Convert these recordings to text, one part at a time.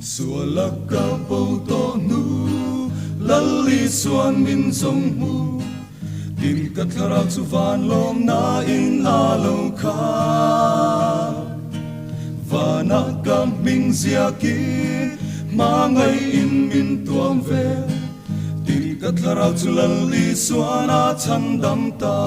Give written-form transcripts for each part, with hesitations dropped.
Sua laka bầu to nu lali suan min song mu tin kat thara chu van lom na in a lo kha vana kam ming zia ki ma ngai in min tuam ve tin kat thara chu lali suan a chan dam ta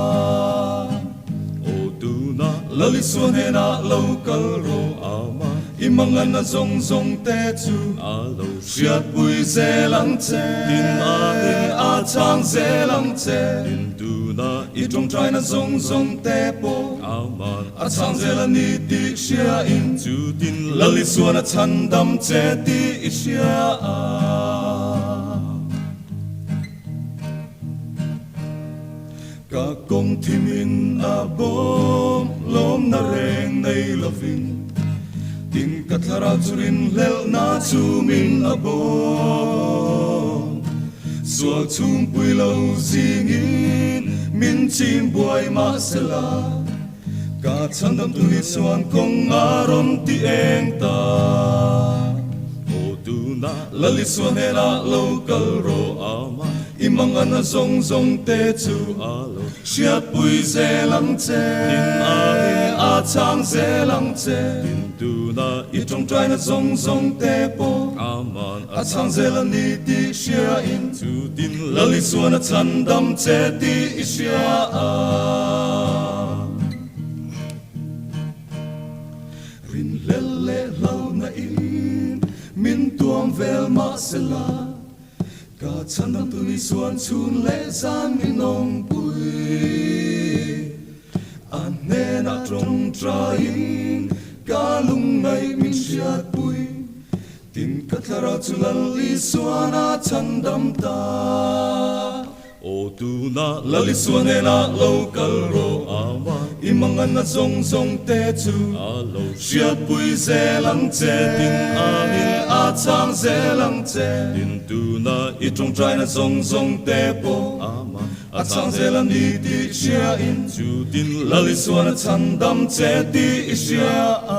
o tu na lali suan he na lo kal ro ama imangan na zong zong te chu alo siat pui ze lang che tin a in a chang ze lang che tin tu na I trong trai na zong zong te po aman a chang ze la ni ti sia in chu tin lali suan a chan dam che ti sia a ka kong thimin a bom lom na reng nei loving tin kathara churin lel na chu min abom sual chung pui lo zingin min chim buai ma sela ka chandam tu ni suan kong aron ti eng ta o tu na lali suan he na lo kal ro ama imangan na zong zong te chu alo siat pui ze lang che tin a chang ze lang che tu na I trong trai na zong zong te po aman a chang ze la ni ti sia in chu tin lali suan a chan dam che ti sia a rin lele lau na in min tuam vel ma sela ka chan dam tu ni suan chun le san min nong pui an ne na trong trai ka lung ngai min siat pui tin ka thara chu lali suan a chan dam ta o tu na lali suan he na lo kal ro ama imangan na zong zong te chu alo siat pui ze lang che tin a in a chang ze lang che tin tu na I trong trai na zong zong te po ama a chang ze la ni ti sia in chu tin lali suan a chan dam che ti sia a